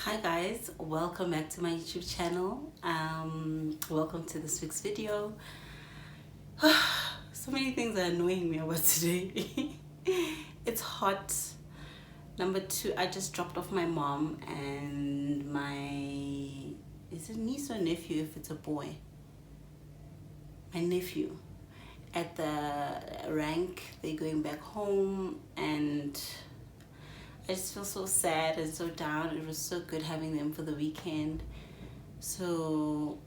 Hi guys, welcome back to my YouTube channel. Welcome to this week's video. So many things are annoying me about today. It's hot. Number two, I just dropped off my mom and is it niece or nephew if it's a boy? My nephew at the rank. They're going back home and I just feel so sad and so down. It was so good having them for the weekend. So,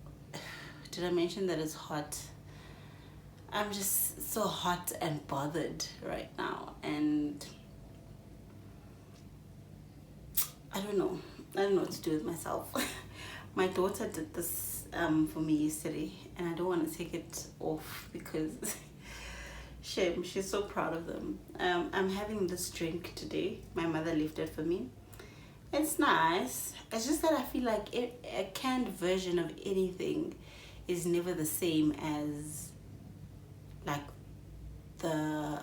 did I mention that it's hot? I'm just so hot and bothered right now. And I don't know. I don't know what to do with myself. My daughter did this for me yesterday. And I don't want to take it off because shame. She's so proud of them. I'm having this drink today. My mother left it for me. It's nice. It's just that I feel like a canned version of anything is never the same as like the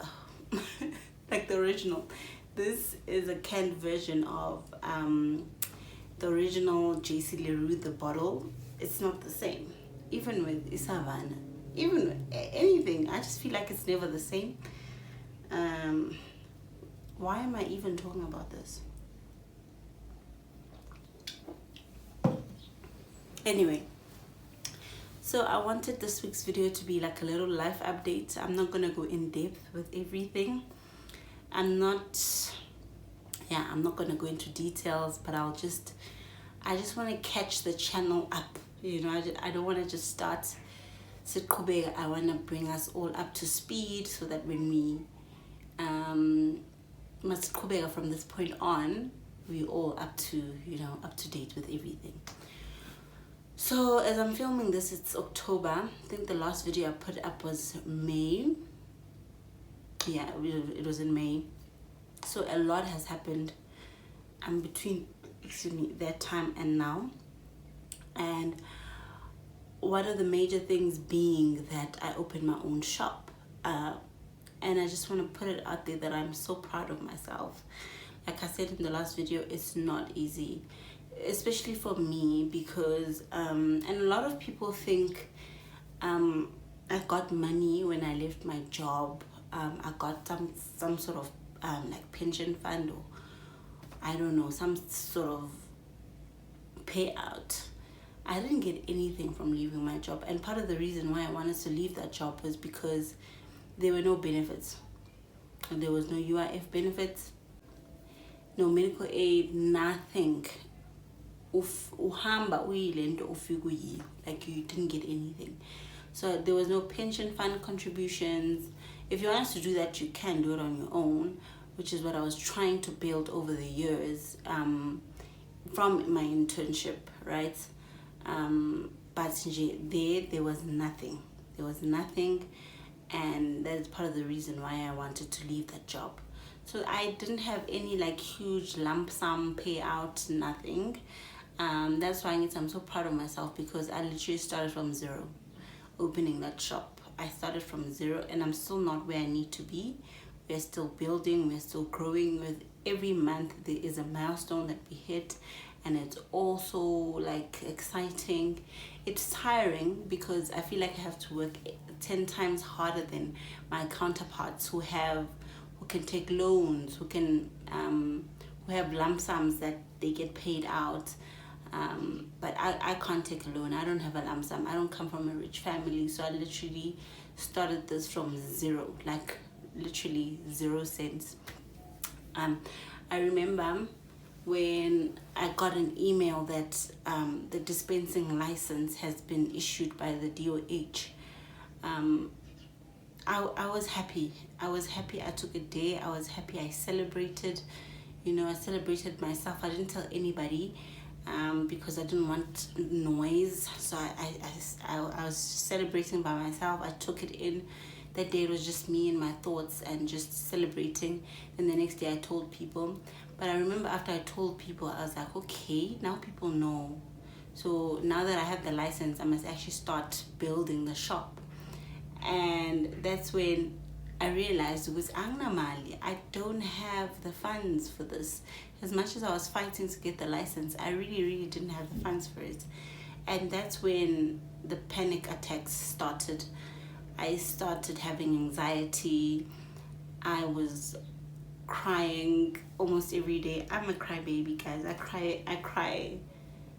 like the original. This is a canned version of the original JC Leroux, the bottle. It's not the same. Even with Isavana, even with anything, I just feel like it's never the same. Why am I even talking about this? Anyway, so I wanted this week's video to be like a little life update. I'm not gonna go in depth with everything. I'm not gonna go into details, but I just want to catch the channel up. You know, I don't want to just start. I want to bring us all up to speed so that when we must from this point on, we all up to date with everything. So as I'm filming this, it's October. I think the last video I put up was May. Yeah, it was in May. So a lot has happened between that time and now. And one of the major things being that I opened my own shop. And I just want to put it out there that I'm so proud of myself. Like I said in the last video, it's not easy, especially for me, because and a lot of people think I got money when I left my job. I got some sort of like pension fund, or I don't know, some sort of payout. I didn't get anything from leaving my job, and part of the reason why I wanted to leave that job was because there were no benefits. There was no UIF benefits, no medical aid, nothing. Like you didn't get anything. So there was no pension fund contributions. If you want to do that, you can do it on your own, which is what I was trying to build over the years from my internship, right? But there was nothing. There was nothing, and that's part of the reason why I wanted to leave that job. So I didn't have any like huge lump sum payout, nothing. That's why I'm so proud of myself, because I literally started from zero opening that shop. I started from zero, and I'm still not where I need to be. We're still building, we're still growing. With every month there is a milestone that we hit, and it's also like exciting. It's tiring because I feel like I have to work 10 times harder than my counterparts who can take loans, who have lump sums that they get paid out. But I can't take a loan. I don't have a lump sum. I don't come from a rich family, so I literally started this from zero, like literally 0 cents. I remember when I got an email that the dispensing license has been issued by the DOH. I was happy. I took a day. I was happy. I celebrated. I celebrated myself. I didn't tell anybody because I didn't want noise. So I was celebrating by myself. I took it in. That day it was just me and my thoughts and just celebrating. And the next day I told people. But I remember after I told people, I was like, okay, now people know. So now that I have the license, I must actually start building the shop. And that's when I realized with Angnamali, I don't have the funds for this. As much as I was fighting to get the license, I really didn't have the funds for it. And that's when the panic attacks started. I started having anxiety. I was crying almost every day. I'm a crybaby, guys. I cry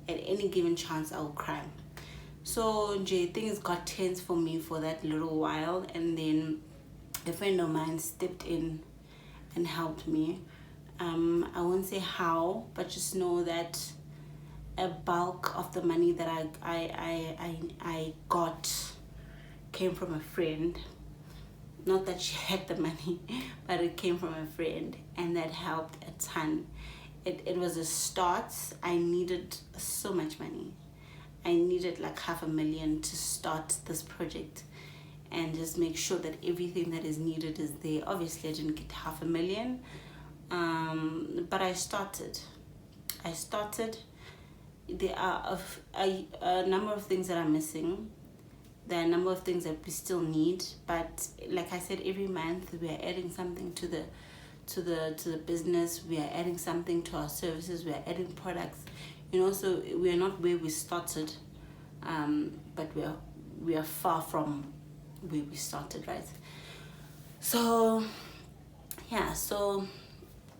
at any given chance. I'll cry. So things got tense for me for that little while, and then a friend of mine stepped in and helped me. I won't say how, but just know that a bulk of the money that I got came from a friend. Not that she had the money, but it came from a friend, and that helped a ton. It was a start. I needed so much money. I needed like $500,000 to start this project and just make sure that everything that is needed is there. Obviously, I didn't get $500,000, but I started. There are a number of things that are missing. There are a number of things that we still need, but like I said, every month we are adding something to the business. We are adding something to our services. We are adding products. So we are not where we started, but we are far from where we started, right? So yeah, so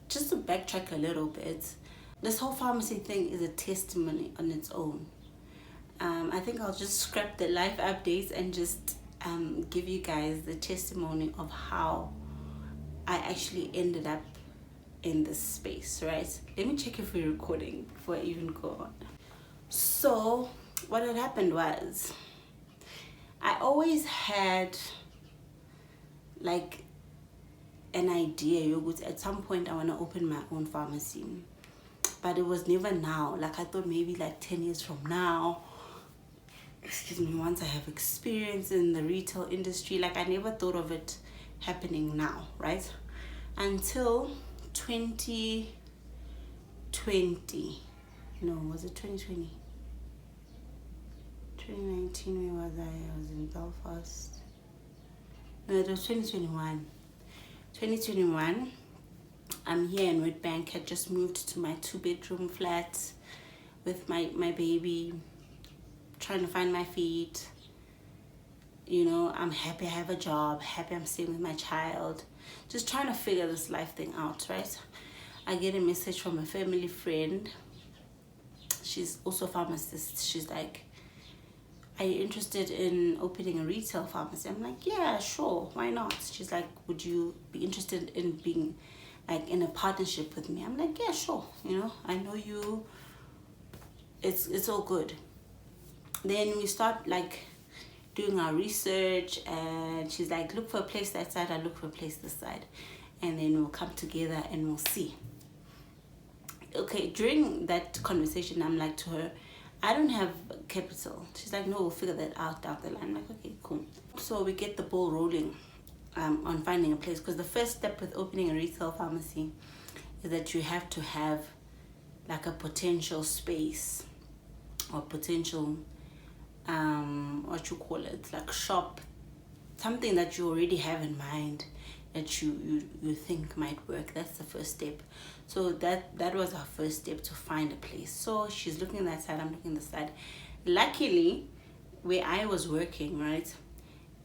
just to backtrack a little bit, this whole pharmacy thing is a testimony on its own. I think I'll just scrap the life updates and just give you guys the testimony of how I actually ended up in this space, right? Let me check if we're recording before I even go on. So what had happened was, I always had like an idea at some point I want to open my own pharmacy, but it was never now. Like I thought maybe like 10 years from now, once I have experience in the retail industry. Like I never thought of it happening now, right? Until 2020. No, was it 2020? 2019, where was I? I was in Belfast. No, it was 2021. 2021, I'm here in Witbank. I just moved to my 2-bedroom flat with my baby, trying to find my feet. I'm happy I have a job, happy I'm staying with my child, just trying to figure this life thing out, right? I get a message from a family friend. She's also a pharmacist. She's like, are you interested in opening a retail pharmacy? I'm like, yeah, sure, why not? She's like, would you be interested in being like in a partnership with me? I'm like, yeah, sure, I know you, it's all good. Then we start like doing our research, and she's like, look for a place that side, I look for a place this side, and then we'll come together and we'll see. Okay, during that conversation, I'm like to her, I don't have capital. She's like, no, we'll figure that out down the line. I'm like, okay, cool. So we get the ball rolling on finding a place, because the first step with opening a retail pharmacy is that you have to have like a potential space or potential like shop, something that you already have in mind that you think might work. That's the first step. So that was our first step, to find a place. So she's looking that side, I'm looking this side. Luckily, where I was working, right,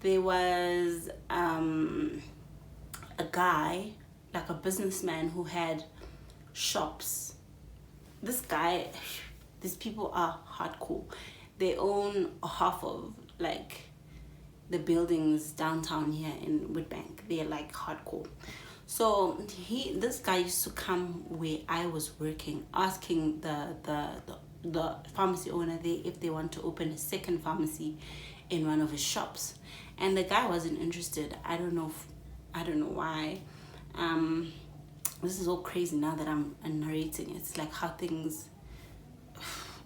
there was a guy, like a businessman, who had shops. These people are hardcore. They own half of like the buildings downtown here in Witbank. They're like hardcore. So this guy used to come where I was working, asking the pharmacy owner there if they want to open a second pharmacy in one of his shops, and the guy wasn't interested. I don't know why. This is all crazy now that I'm narrating. It's like how things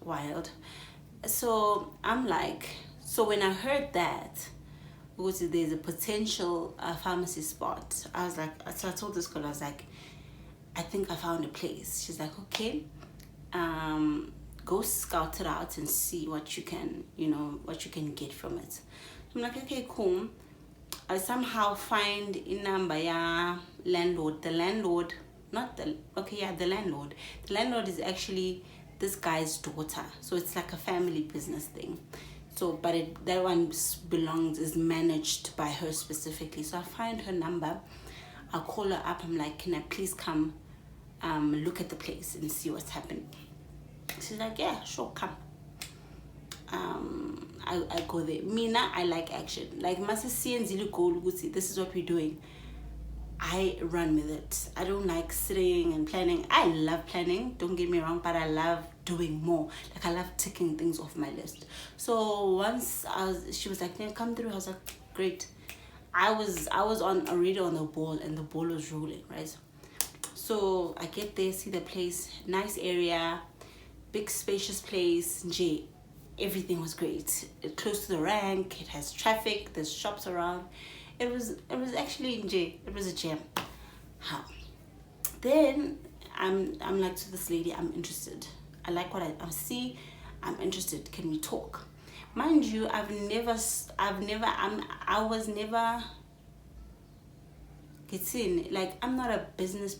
wild. So I'm like, so when I heard that there's a potential pharmacy spot, I was like, so I told this girl, I was like, I think I found a place. She's like, okay, go scout it out and see what you can get from it. I'm like, okay, cool. I somehow find in number landlord. The landlord, not the okay, yeah, the landlord. The landlord is actually this guy's daughter, so it's like a family business thing. So, but that one is managed by her specifically. So I find her number. I'll call her up. I'm like, can I please come, look at the place and see what's happening? She's like, yeah, sure, come. I go there. Mina, I like action. Like this is what we're doing. I run with it. I don't like sitting and planning. I love planning, don't get me wrong, but I love doing more. Like I love ticking things off my list. So once she was like, "Yeah, come through." I was like, "Great." I was already on the ball, and the ball was rolling, right? So I get there, see the place, nice area, big spacious place. Everything was great. Close to the rank, it has traffic, there's shops around. It was actually it was a gem. How? Then I'm like to this lady, I'm interested. I like what I see. I'm interested. Can we talk? Mind you, I was never. It's in like I'm not a business.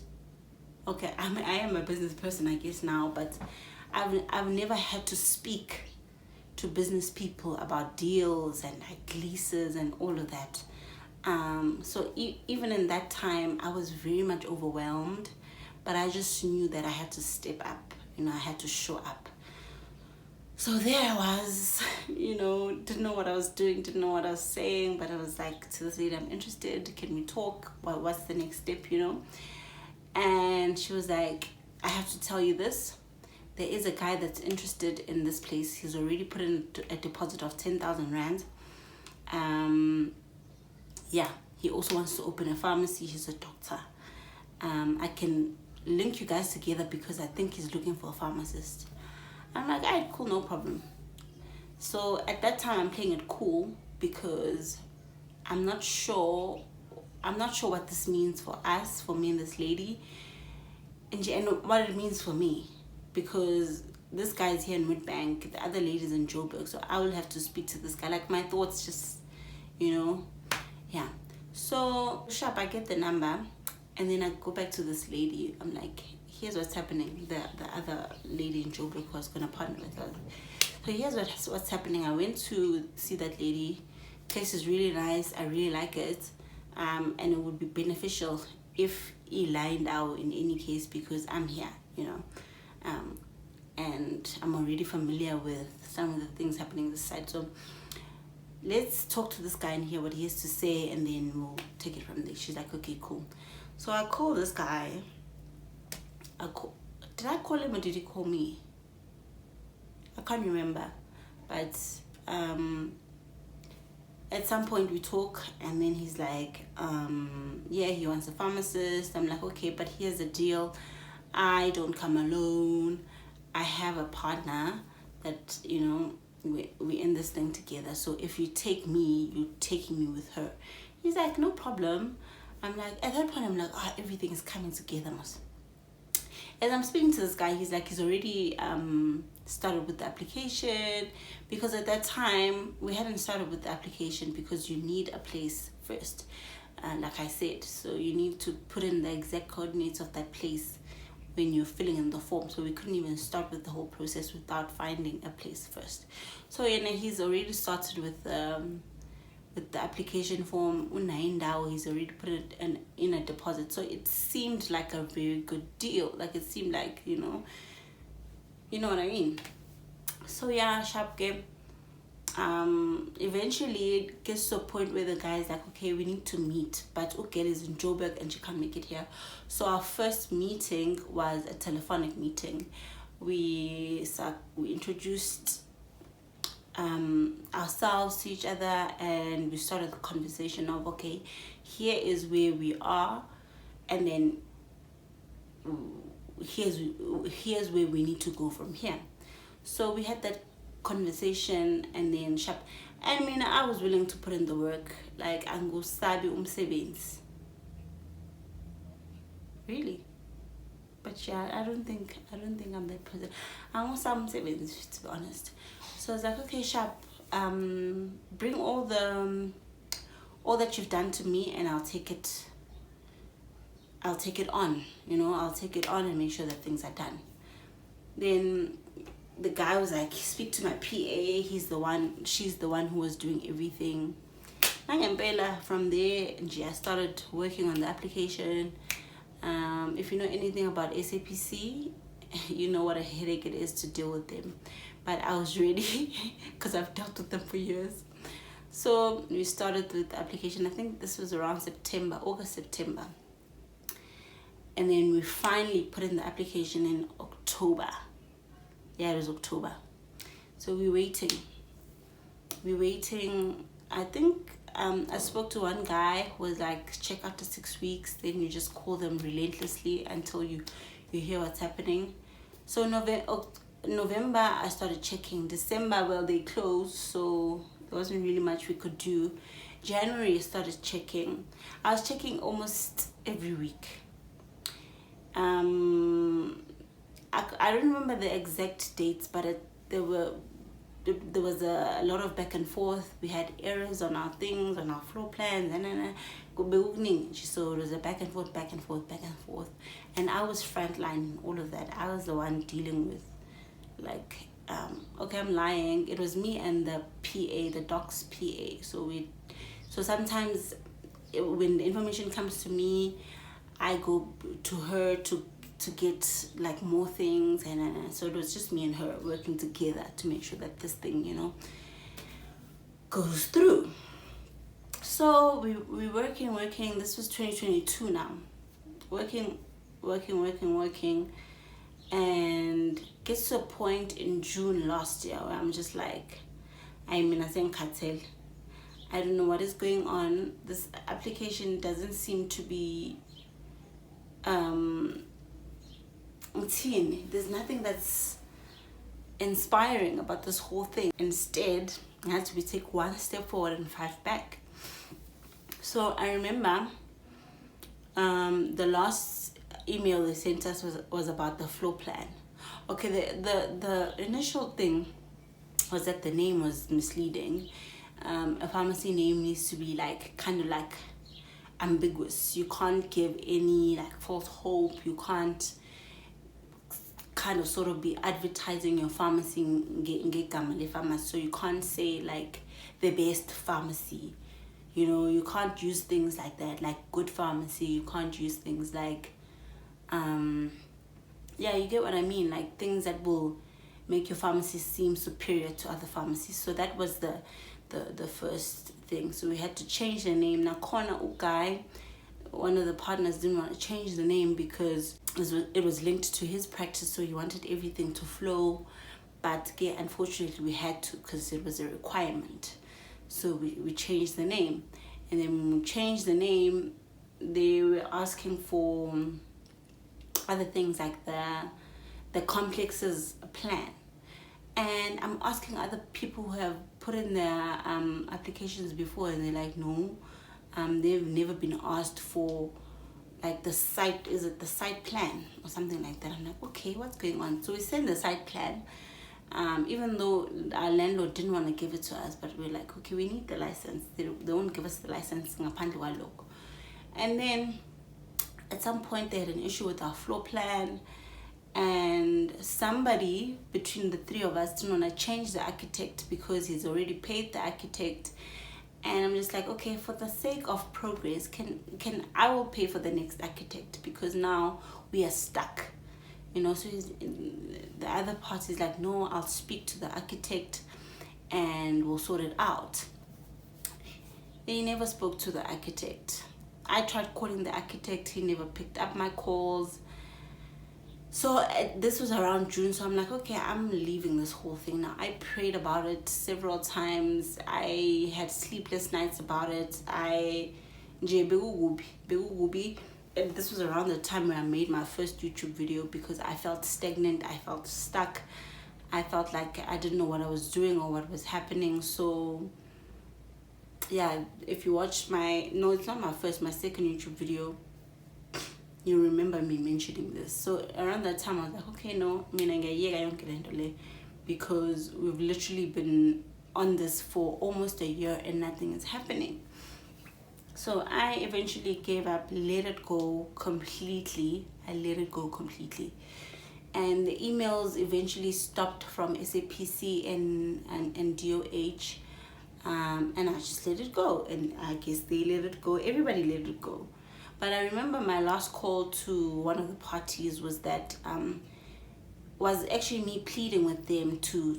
Okay, I am a business person, I guess now, but I've never had to speak to business people about deals and like leases and all of that. So even in that time, I was very much overwhelmed, but I just knew that I had to step up. I had to show up. So there I was, didn't know what I was doing, didn't know what I was saying, but I was like to this lady, I'm interested. Can we talk? What's the next step? And she was like, I have to tell you this. There is a guy that's interested in this place. He's already put in a deposit of 10,000 rand. Yeah, he also wants to open a pharmacy. He's a doctor. I can link you guys together because I think he's looking for a pharmacist. I'm like, all right, cool, no problem. So at that time, I'm playing it cool because I'm not sure what this means for us, for me and this lady, and what it means for me. Because this guy's here in Witbank, the other lady's in Joburg, so I will have to speak to this guy. Like my thoughts just, yeah. So sharp, I get the number, and then I go back to this lady. I'm like, here's what's happening. The other lady in Joburg who was gonna partner with us. So here's what's happening. I went to see that lady. Place is really nice. I really like it, and it would be beneficial if he lined out in any case because I'm here, and I'm already familiar with some of the things happening this side. So let's talk to this guy and hear what he has to say, and then we'll take it from there. She's like, okay, cool. So I call this guy. Did I call him or did he call me? I can't remember. But at some point we talk, and then he's like, yeah, he wants a pharmacist. I'm like, okay, but here's the deal. I don't come alone. I have a partner that, we in this thing together. So if you take me, you're taking me with her. He's like, no problem. I'm like, at that point, I'm like, everything is coming together. As I'm speaking to this guy, he's already started with the application, because at that time we hadn't started with the application because you need a place first, like I said. So you need to put in the exact coordinates of that place when you're filling in the form. So we couldn't even start with the whole process without finding a place first. So he's already started with the application form. He's already put it in a deposit. So it seemed like a very good deal. Like it seemed like, you know what I mean. So yeah, sharp game. Eventually it gets to a point where the guy's like, okay, we need to meet, but Ugel is in Joburg and she can't make it here. So our first meeting was a telephonic meeting. We introduced ourselves to each other, and we started the conversation of, okay, here is where we are, and then here's where we need to go from here. So we had that conversation, and then I was willing to put in the work. Like, angusabi umsebenzi. Really? But yeah, I don't think I'm that person. Angusabi umsebenzi, to be honest. So I was like, okay, sharp, bring all the all that you've done to me, and I'll take it on, I'll take it on and make sure that things are done. Then the guy was like, speak to my PA, she's the one who was doing everything. From there, I started working on the application. If you know anything about SAPC, you know what a headache it is to deal with them. But I was ready because I've dealt with them for years. So we started with the application. I think this was around August, September. And then we finally put in the application in October. Yeah, it was October. So we're waiting. I think I spoke to one guy who was like, check after 6 weeks, then you just call them relentlessly until you hear what's happening. So November I started checking. December, well, they closed, so there wasn't really much we could do. January I started checking. I was checking almost every week. I don't remember the exact dates, but there was a lot of back and forth. We had errors on our things, on our floor plans, so it was a back and forth, and I was frontlining all of that. I was the one dealing with, like, okay, I'm lying, it was me and the PA, the docs PA. So sometimes when the information comes to me, I go to her to get like more things, and so it was just me and her working together to make sure that this thing, goes through. So we working. This was 2022 now. Working, and gets to a point in June last year where I'm just like, I don't know what is going on. This application doesn't seem to be there's nothing that's inspiring about this whole thing. Instead, it had to be take 1 step forward and 5 back. So I remember the last email they sent us was about the floor plan. Okay, the initial thing was that the name was misleading. A pharmacy name needs to be like kind of like ambiguous. You can't give any like false hope. You can't kind of sort of be advertising your pharmacy, so you can't say like the best pharmacy, you can't use things like that, like good pharmacy. You can't use things like you get what I mean, like things that will make your pharmacy seem superior to other pharmacies. So that was the first thing. So we had to change the name. Now Kona Ugai, one of the partners, didn't want to change the name because it was linked to his practice, so he wanted everything to flow. But unfortunately we had to, because it was a requirement. So we changed the name. And then when we changed the name, they were asking for other things like the complexes plan. And I'm asking other people who have put in their applications before, and they're like, no, they've never been asked for like the site, is it the site plan or something like that? I'm like, okay, what's going on? So we send the site plan, even though our landlord didn't want to give it to us, but we're like, okay, we need the license. They won't give us the license. And then at some point they had an issue with our floor plan, and somebody between the three of us didn't want to change the architect because he's already paid the architect. And I'm just like, okay, for the sake of progress, can I will pay for the next architect, because now we are stuck, So the other party is like, no, I'll speak to the architect and we'll sort it out. They never spoke to the architect. I tried calling the architect, he never picked up my calls. So this was around June, so I'm like, okay, I'm leaving this whole thing now. I prayed about it several times. I had sleepless nights about it. And this was around the time where I made my first YouTube video, because I felt stagnant, I felt stuck. I felt like I didn't know what I was doing or what was happening. So yeah, if you watch my second YouTube video, you remember me mentioning this. So around that time I was like, okay, no, because we've literally been on this for almost a year and nothing is happening. So I eventually gave up, let it go completely. I let it go completely. And the emails eventually stopped from SAPC and DOH. And I just let it go. And I guess they let it go. Everybody let it go. But I remember my last call to one of the parties was that was actually me pleading with them to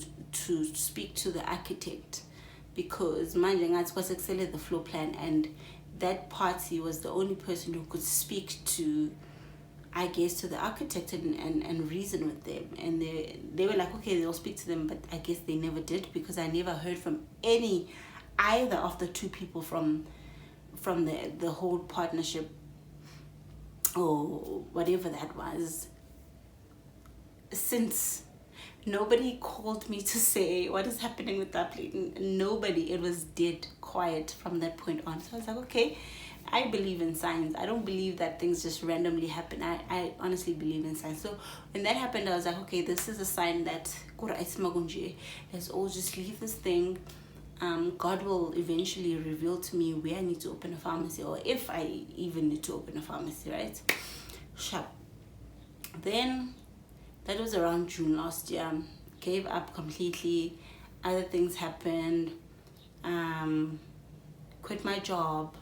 speak to the architect, because manje ngathi kwasekusele the floor plan, and that party was the only person who could speak to, I guess, to the architect and reason with them. And they were like, okay, they'll speak to them, but I guess they never did, because I never heard from either of the two people from the whole partnership or whatever that was, since nobody called me to say what is happening with that plate. Nobody. It was dead quiet from that point on. So I was like, okay, I believe in science. I don't believe that things just randomly happen. I honestly believe in science. So when that happened, I was like, okay, this is a sign that let's all just leave this thing. God will eventually reveal to me where I need to open a pharmacy, or if I even need to open a pharmacy, right? Sharp. Then that was around June last year. Gave up completely. Other things happened. Quit my job.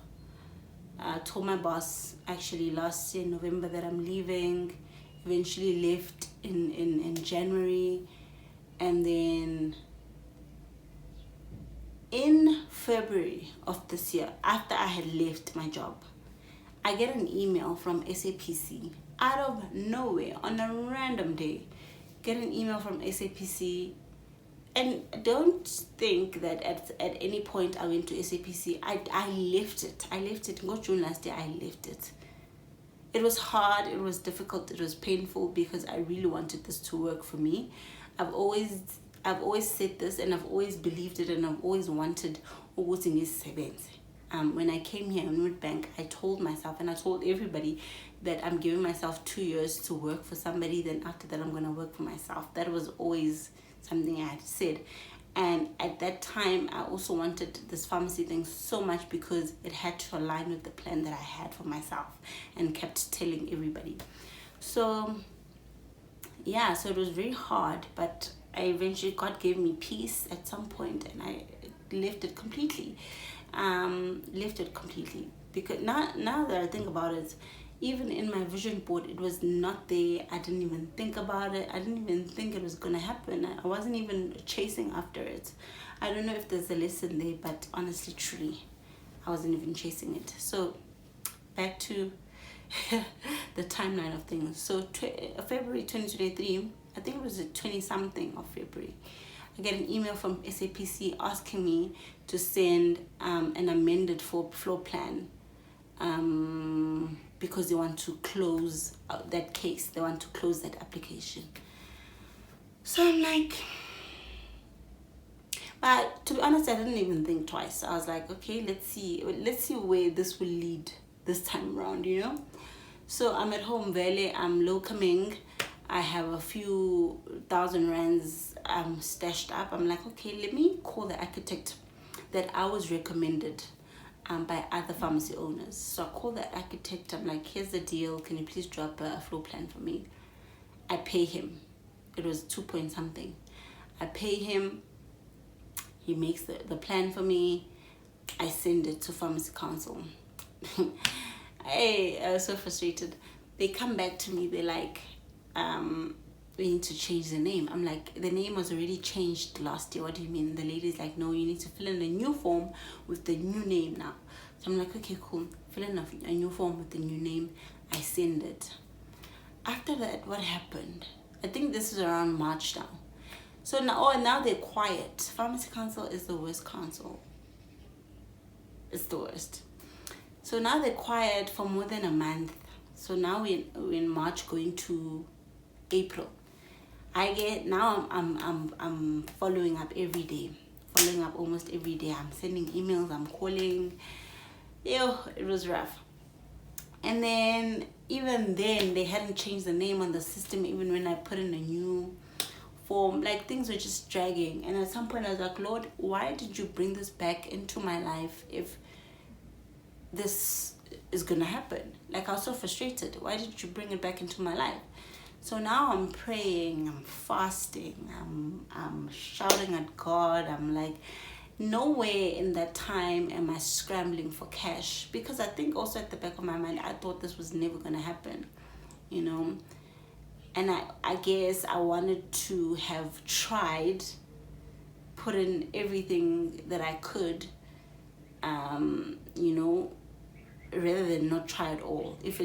Told my boss actually last year November that I'm leaving. Eventually left in January. And then in February of this year, after I had left my job, I get an email from SAPC out of nowhere on a random day. Get an email from SAPC, and don't think that at any point I went to SAPC. I left it. I left it. Go June last year, I left it. It was hard, it was difficult, it was painful, because I really wanted this to work for me. I've always said this, and I've always believed it, and I've always wanted ukuthi ngisebenze. When I came here in Woodbank, I told myself, and I told everybody, that I'm giving myself 2 years to work for somebody, then after that I'm going to work for myself. That was always something I had said. And at that time, I also wanted this pharmacy thing so much, because it had to align with the plan that I had for myself, and kept telling everybody. So yeah, so it was very hard, but I eventually, God gave me peace at some point, and I left it completely. Because now that I think about it, even in my vision board, it was not there. I didn't even think about it. I didn't even think it was gonna happen. I wasn't even chasing after it. I don't know if there's a lesson there, but honestly, truly, I wasn't even chasing it. So back to the timeline of things. So February 2023, I think it was the 20 something of February, I get an email from SAPC asking me to send an amended floor plan, because they want to close that case. They want to close that application. So I'm like, but to be honest, I didn't even think twice. I was like, okay, let's see where this will lead this time around, you know. So I'm at home, Vele, I'm locoming. I have a few thousand rands stashed up. I'm like, okay, let me call the architect that I was recommended by other pharmacy owners. So I call the architect. I'm like, here's the deal. Can you please drop a floor plan for me? I pay him. It was 2 point something. I pay him. He makes the plan for me. I send it to Pharmacy Council. I was so frustrated. They come back to me. They're like, we need to change the name. I'm like, the name was already changed last year. What do you mean? The lady's like, no, you need to fill in a new form with the new name now. So I'm like, okay, cool. Fill in a new form with the new name. I send it. After that, what happened? I think this is around March now. So now they're quiet. Pharmacy Council is the worst council. It's the worst. So now they're quiet for more than a month. So now we're in March, going to April. I'm following up every day. Following up almost every day. I'm sending emails, I'm calling. It was rough. And then even then, they hadn't changed the name on the system, even when I put in a new form. Like, things were just dragging. And at some point I was like, Lord, why did you bring this back into my life if this is gonna happen. Like, I was so frustrated. Why did you bring it back into my life? So now I'm praying, I'm fasting, I'm shouting at God. I'm like, nowhere in that time am I scrambling for cash, because I think also at the back of my mind I thought this was never gonna happen, you know. And I guess I wanted to have tried, put in everything that I could, you know, rather than not try at all. If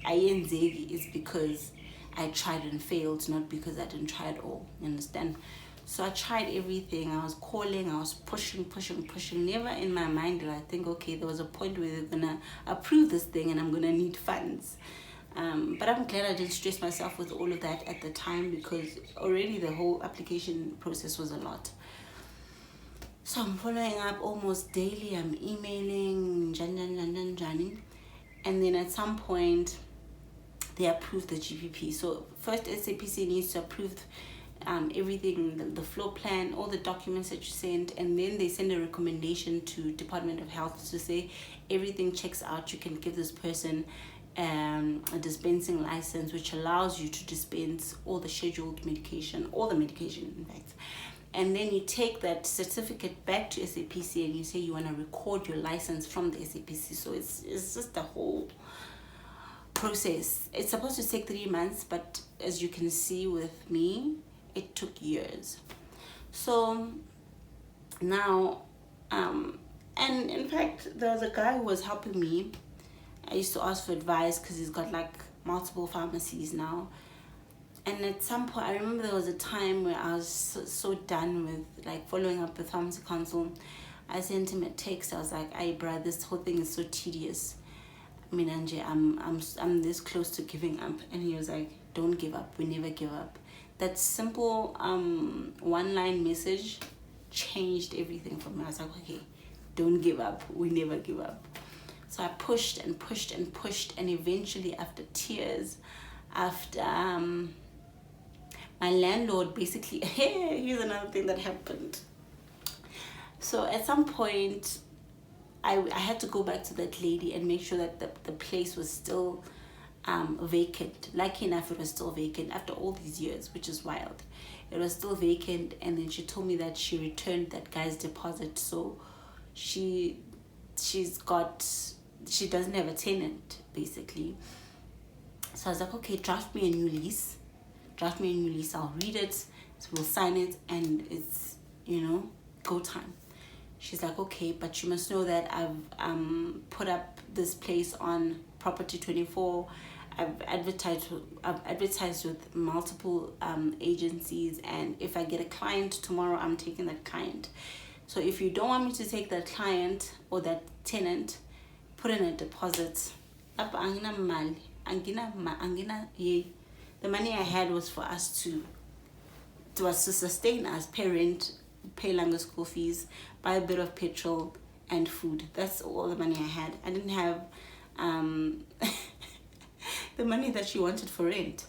I is because I tried and failed, not because I didn't try at all. You understand? So I tried everything. I was calling, I was pushing. Never in my mind did I think, okay, there was a point where they're gonna approve this thing and I'm gonna need funds. But I'm glad I didn't stress myself with all of that at the time, because already the whole application process was a lot. So I'm following up almost daily. I'm emailing, and then at some point they approve the GPP. So first SAPC needs to approve everything, the floor plan, all the documents that you send, and then they send a recommendation to Department of Health to say everything checks out. You can give this person a dispensing license, which allows you to dispense all the scheduled medication, all the medication in fact. And then you take that certificate back to SAPC and you say you want to record your license from the SAPC. So it's just a whole process. It's supposed to take 3 months, but as you can see with me, it took years. So now, and in fact, there was a guy who was helping me. I used to ask for advice because he's got like multiple pharmacies now. And at some point, I remember there was a time where I was so done with like following up with Pharmacy Council. I sent him a text. I was like, "Hey, bruh, this whole thing is so tedious. I mean, Angie, I'm this close to giving up." And he was like, "Don't give up. We never give up." That simple one-line message changed everything for me. I was like, "Okay, don't give up. We never give up." So I pushed, and eventually, after tears, after my landlord basically, here's another thing that happened. So at some point, I had to go back to that lady and make sure that the place was still vacant. Lucky enough, it was still vacant after all these years, which is wild. It was still vacant, and then she told me that she returned that guy's deposit. So she doesn't have a tenant, basically. So I was like, okay, draft me a new lease. I'll read it, so we'll sign it, and it's, go time. She's like, okay, but you must know that I've put up this place on Property 24. I've advertised with multiple agencies, and if I get a client tomorrow, I'm taking that client. So if you don't want me to take that client or that tenant, put in a deposit. The money I had was for us to sustain us, parent, pay longer school fees, buy a bit of petrol and food. That's all the money I had. I didn't have the money that she wanted for rent.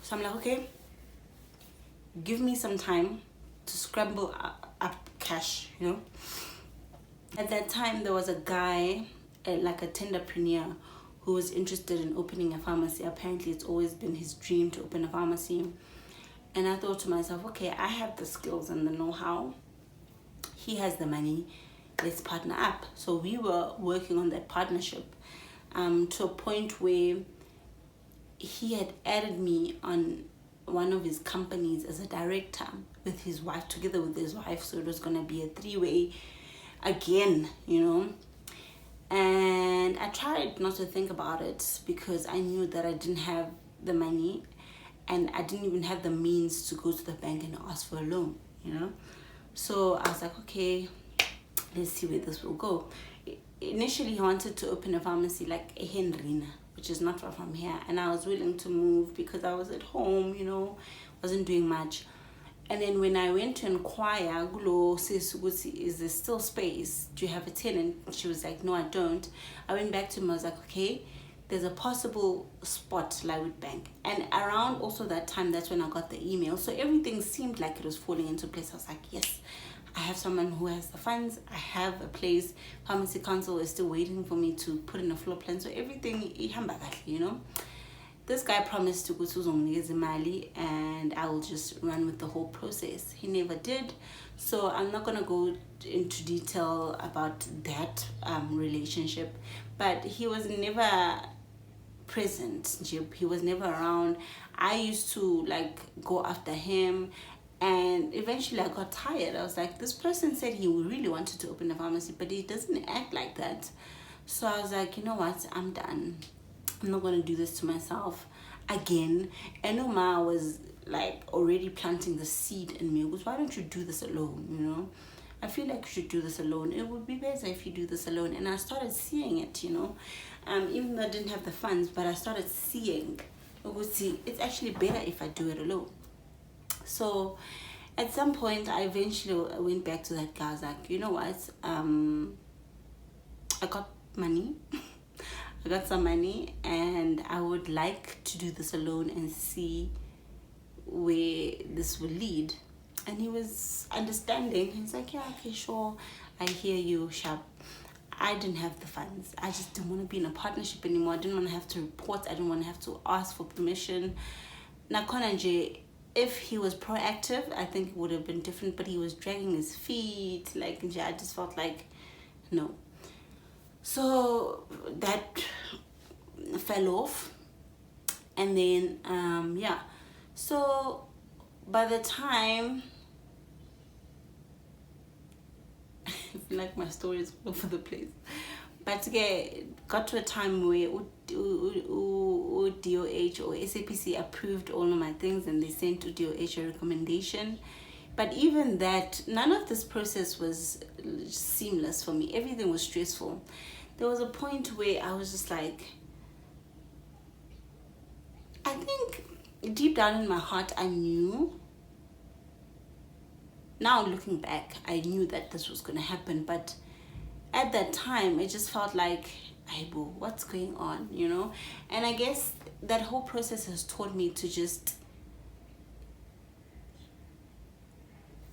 So I'm like, okay, give me some time to scramble up cash, At that time, there was a guy, like a tenderpreneur, who was interested in opening a pharmacy. Apparently, it's always been his dream to open a pharmacy. And I thought to myself, okay, I have the skills and the know-how. He has the money. Let's partner up. So we were working on that partnership to a point where he had added me on one of his companies as a director with his wife, together with his wife. So it was going to be a 3-way again, And I tried not to think about it because I knew that I didn't have the money, and I didn't even have the means to go to the bank and ask for a loan, So I was like, okay, let's see where this will go. Initially, he wanted to open a pharmacy like a Henrina, which is not far from here. And I was willing to move because I was at home, wasn't doing much. And then when I went to inquire, is there still space? Do you have a tenant? She was like, no, I don't. I went back to him. I was like, okay, there's a possible spot, Lywood Bank. And around also that time, that's when I got the email. So everything seemed like it was falling into place. I was like, yes, I have someone who has the funds. I have a place. Pharmacy Council is still waiting for me to put in a floor plan. So everything, you know. This guy promised to go to Mali and I will just run with the whole process. He never did. So I'm not going to go into detail about that relationship. But he was never present. He was never around. I used to like go after him. And eventually I got tired. I was like, this person said he really wanted to open a pharmacy, but he doesn't act like that. So I was like, you know what? I'm done. I'm not going to do this to myself again. And Uma was like already planting the seed in me. Because why don't you do this alone, you know? I feel like you should do this alone. It would be better if you do this alone. And I started seeing it, you know. Even though I didn't have the funds, but I started seeing, it's actually better if I do it alone. So at some point, I eventually went back to that guy. I was like, you know what? I got money. I got some money and I would like to do this alone and see where this will lead. And he was understanding. He's like, yeah, okay, sure. I hear you, Sharp. I didn't have the funds. I just didn't want to be in a partnership anymore. I didn't want to have to report. I didn't want to have to ask for permission. Nakonanje, if he was proactive, I think it would have been different, but he was dragging his feet. Like, I just felt like, no. So that fell off. And then, yeah. So by the time, I feel like my story is all over the place. But got to a time where DOH or SAPC approved all of my things and they sent to DOH a recommendation. But even that, none of this process was seamless for me. Everything was stressful. There was a point where I was just like, I think deep down in my heart, I knew. Now looking back, I knew that this was going to happen. But at that time, it just felt like, Aibo, what's going on, you know? And I guess that whole process has taught me to just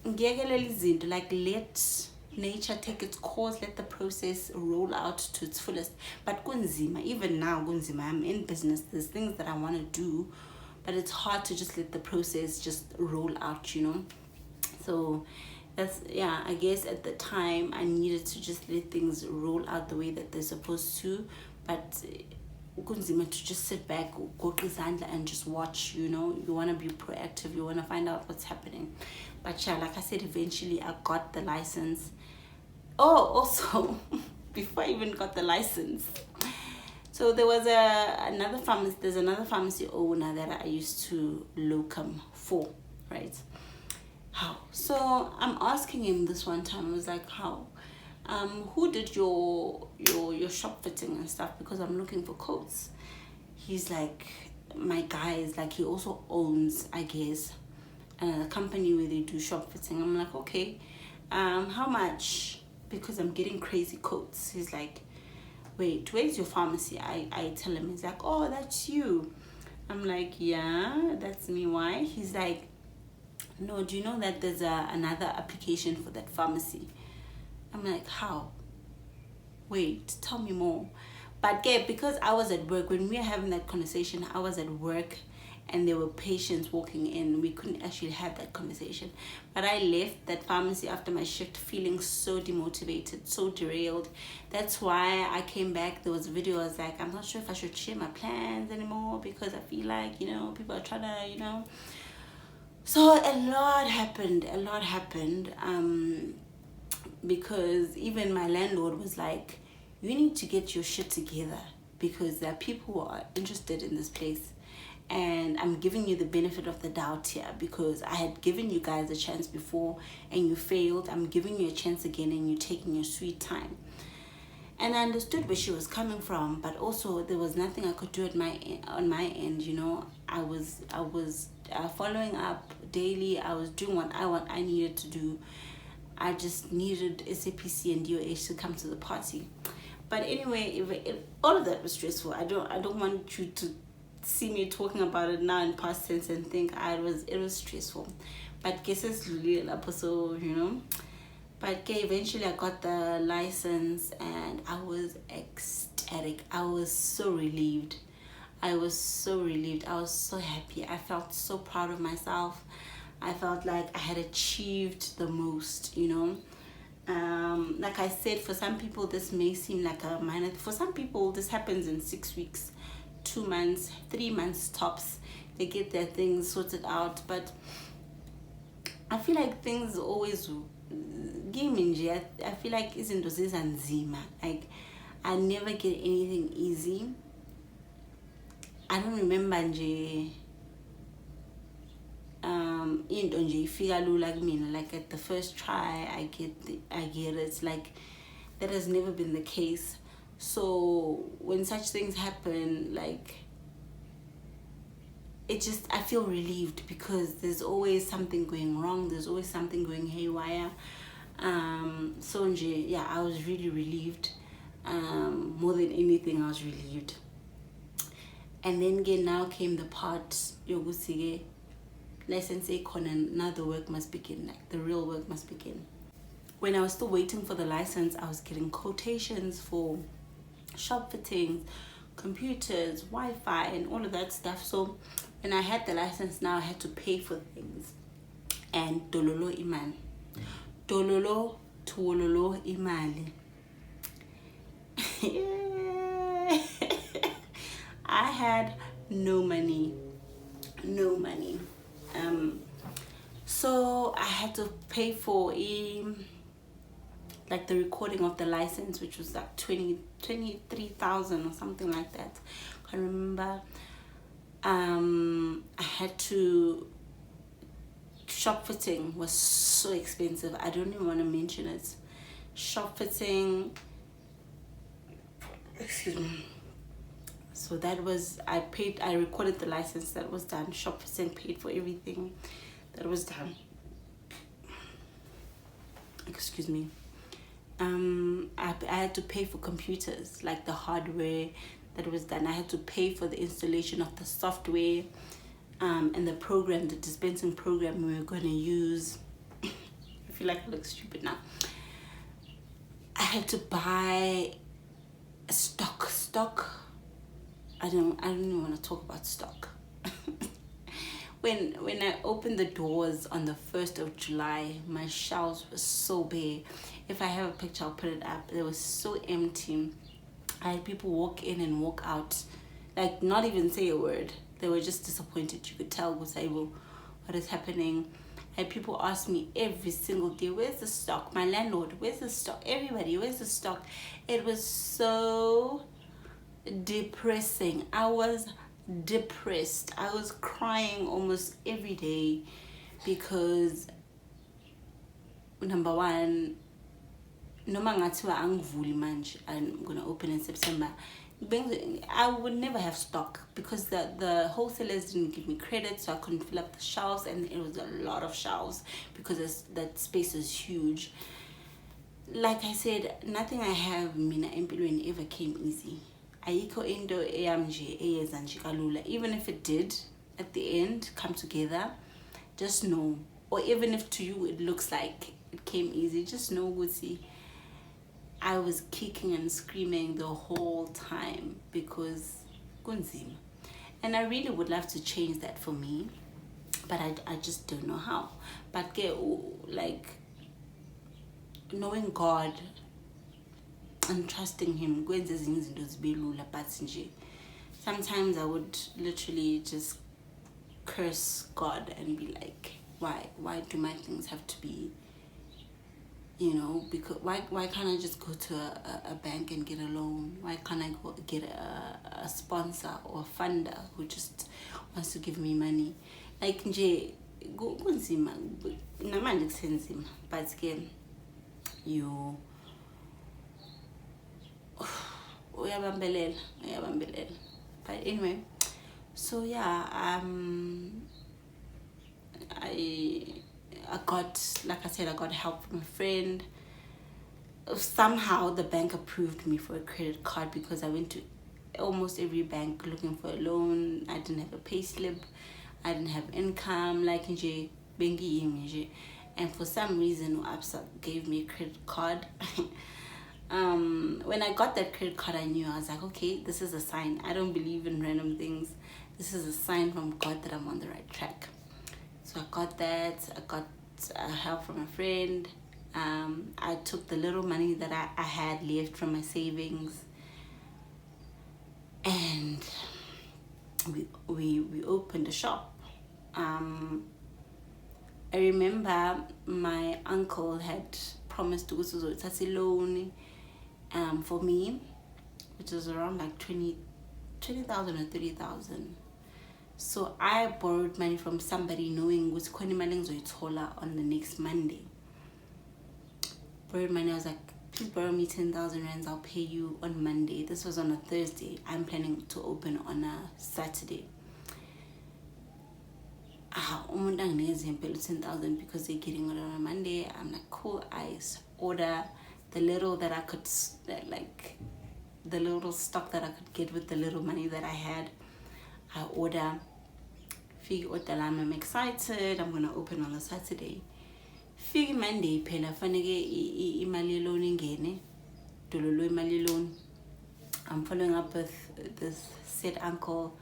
like let nature take its course, let the process roll out to its fullest. But kunzima, even now, kunzima, I'm in business. There's things that I want to do, but it's hard to just let the process just roll out, you know? So that's, yeah, I guess at the time I needed to just let things roll out the way that they're supposed to. But kunzima to just sit back, go and just watch, you know? You want to be proactive, you want to find out what's happening. But yeah, like I said, eventually I got the license. Oh, also, before I even got the license, so there was another pharmacy. There's another pharmacy owner that I used to locum for, right? How? So I'm asking him this one time. I was like, how? Who did your shop fitting and stuff? Because I'm looking for coats. He's like, my guy is like, he also owns, I guess, a company where they do shop fitting. I'm like, okay, how much? Because I'm getting crazy coats. He's like, wait, where's your pharmacy? I tell him. He's like, oh, that's you. I'm like, yeah, that's me. Why? He's like, no, do you know that there's another application for that pharmacy? I'm like, how? Wait, tell me more. But yeah, because I was at work, when we were having that conversation, I was at work and there were patients walking in. We couldn't actually have that conversation. But I left that pharmacy after my shift feeling so demotivated, so derailed. That's why I came back. There was a video. I was like, I'm not sure if I should share my plans anymore because I feel like, you know, people are trying to, you know. So a lot happened. Because even my landlord was like, you need to get your shit together because there are people who are interested in this place. And I'm giving you the benefit of the doubt here because I had given you guys a chance before and you failed. I'm giving you a chance again and you're taking your sweet time. And I understood where she was coming from, but also there was nothing I could do on my end, you know. I was following up daily. I was doing what I needed to do. I just needed SAPC and DOH to come to the party. But anyway, all of that was stressful. I don't want you to see me talking about it now in past tense and think it was stressful. But guess it's really so, you know. But okay, eventually I got the license and I was ecstatic. I was so relieved. I was so relieved. I was so happy. I felt so proud of myself. I felt like I had achieved the most, you know. Like I said, for some people this may seem like a minor. For some people this happens in 6 weeks, 2 months, 3 months tops. They get their things sorted out. But I feel like things always game nje. I feel like izinto zizanzima. Like I never get anything easy. I don't remember nje into nje ifika lula kumina. Like at the first try I get it. Like that has never been the case. So when such things happen, like it just, I feel relieved because there's always something going wrong. There's always something going haywire. So nje, yeah, I was really relieved. More than anything, I was relieved. And then again, now came the part yokuthi license ekhona, now the work must begin. Like the real work must begin. When I was still waiting for the license, I was getting quotations for shop fittings, computers, Wi-Fi, and all of that stuff. So when I had the license, now I had to pay for things. And dololo imali, dololo tuololo imali. I had no money. So I had to pay for like the recording of the license, which was like 23,000 or something like that. Can't remember. I had to, shop fitting was so expensive. I don't even want to mention it. Shop fitting, excuse me. So that was, I recorded the license, that was done. Shop fitting paid for everything, that was done. Excuse me. I had to pay for computers, like the hardware, that was done. I had to pay for the installation of the software, and the program, the dispensing program we were going to use. I feel like I look stupid now. I had to buy stock. I don't even want to talk about stock. When I opened the doors on the 1st of July, my shelves were so bare. If I have a picture, I'll put it up. They were so empty. I had people walk in and walk out, like not even say a word. They were just disappointed. You could tell, Gusaibo, what is happening. I had people ask me every single day, where's the stock? My landlord, where's the stock? Everybody, where's the stock? It was so depressing. I was depressed. I was crying almost every day because, number one, noma ngathiwa angivuli manje, I'm gonna open in September, I would never have stock because the wholesalers didn't give me credit, so I couldn't fill up the shelves, and it was a lot of shelves because that space is huge. Like I said, nothing I have mina empilweni ever came easy. Ayikho into eyamje eyeza nje kalula. Even if it did at the end come together, just know, or even if to you it looks like it came easy, just know, Gusi, I was kicking and screaming the whole time because kunzima. And I really would love to change that for me, but I just don't know how. But like knowing God and trusting Him, but sometimes I would literally just curse God and be like, why do my things have to be, you know, because why can't I just go to a bank and get a loan? Why can't I go get a sponsor or a funder who just wants to give me money? Like nje kunzima namanje kusenzima, but again you uyabambelela. But anyway, so yeah, I got, like I said, I got help from a friend. Somehow the bank approved me for a credit card because I went to almost every bank looking for a loan. I didn't have a pay slip, I didn't have income, like nje bengi nje. and for some reason Absa gave me a credit card. When I got that credit card, I knew, I was like, okay, this is a sign. I don't believe in random things. This is a sign from God that I'm on the right track. So I got that. I got help from a friend. I took the little money that I had left from my savings, and we opened a shop. I remember my uncle had promised to go to a loan for me, which was around like 20,000 or 30,000. So I borrowed money from somebody, knowing was on the next Monday. Borrowed money. I was like, please borrow me 10,000 rands. I'll pay you on Monday. This was on a Thursday. I'm planning to open on a Saturday. Umuntu anginikeze 10,000 because they're getting it on a Monday. I'm like, cool. I order the little that I could, like the little stock that I could get with the little money that I had. I order. I'm excited. I'm gonna open on a Saturday. Fig Monday phela faneke imali loan ingene. Dololo imali loan. I'm following up with this said uncle.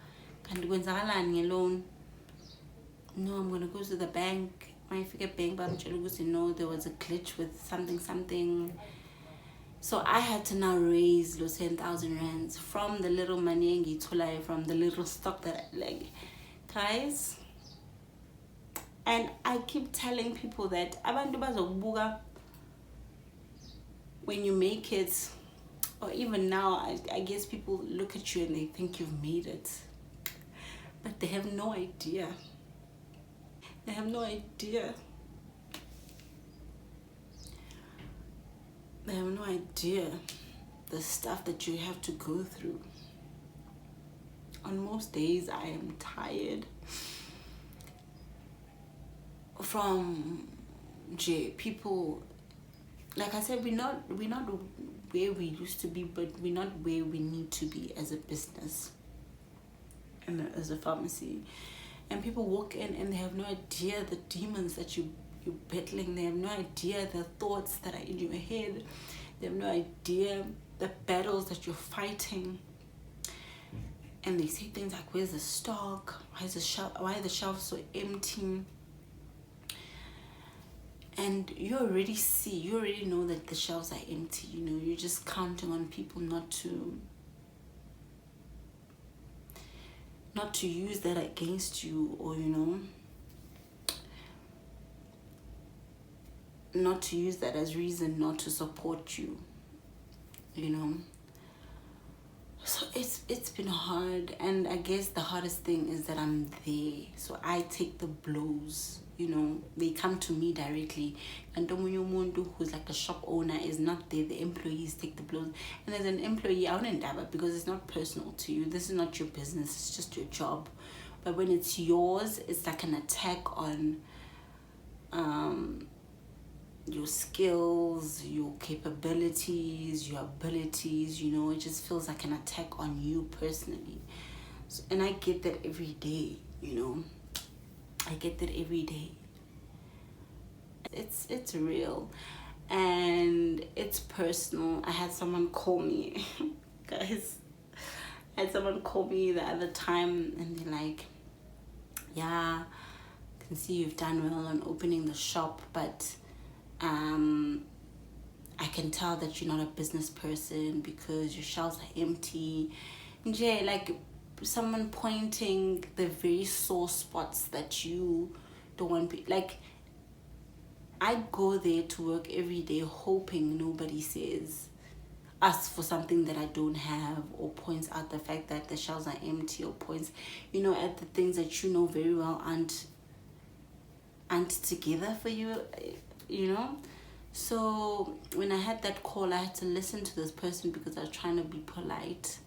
Kanti kwenzakalani ngeloan? No, I'm gonna go to the bank. My figure bank, but I'm no, there was a glitch with something. So I had to now raise those 10,000 rands from the little money from the little stock that guys. And I keep telling people that abantu bazokubuka when you make it, or even now, I guess people look at you and they think you've made it, but they have no idea. They have no idea. They have no idea the stuff that you have to go through. On most days, I am tired from people. Like I said, we're not where we used to be, but we're not where we need to be as a business and as a pharmacy. And people walk in and they have no idea the demons that you're battling. They have no idea the thoughts that are in your head. They have no idea the battles that you're fighting. And they say things like, where's the stock? Why are the shelves so empty? And you already know that the shelves are empty. You're just counting on people not to use that against you, or not to use that as reason not to support you. So it's been hard, and I guess the hardest thing is that I'm there, so I take the blows. They come to me directly, and Domunyomundu, who's like a shop owner, is not there. The employees take the blows, and as an employee, I wouldn't have it because it's not personal to you. This is not your business. It's just your job. But when it's yours, it's like an attack on your skills, your capabilities, your abilities. It just feels like an attack on you personally. And I get that every day. I get that every day. It's real, and it's personal. I had someone call me, guys. I had someone call me the other time, and they're like, "Yeah, I can see you've done well on opening the shop, but I can tell that you're not a business person because your shelves are empty." Like someone pointing the very sore spots that you don't want. Like, I go there to work every day hoping nobody says, asks for something that I don't have, or points out the fact that the shelves are empty, or points, at the things that very well aren't together for you, So when I had that call, I had to listen to this person because I was trying to be polite.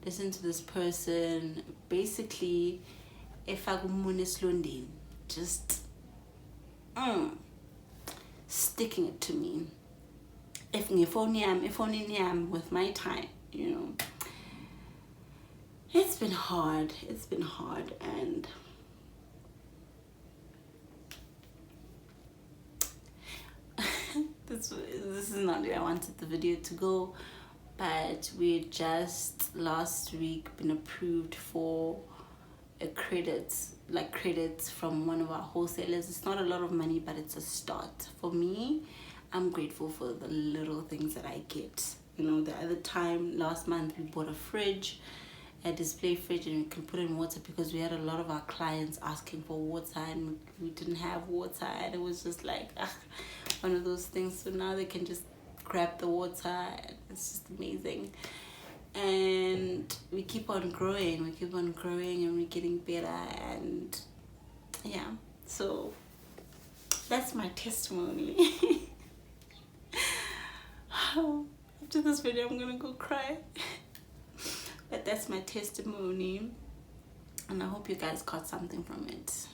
Listen to this person. Basically, if I go just sticking it to me. If I'm with my time, It's been hard. And is not where I wanted the video to go, but we just last week been approved for a credits from one of our wholesalers. It's not a lot of money, but it's a start. For me, I'm grateful for the little things that I get. You know, the other time last month we bought a display fridge, and we can put in water because we had a lot of our clients asking for water and we didn't have water, and it was just like one of those things. So now they can just grab the water, and it's just amazing. And we keep on growing, and we're getting better, and yeah, so that's my testimony. After this video I'm gonna go cry. But that's my testimony, and I hope you guys got something from it.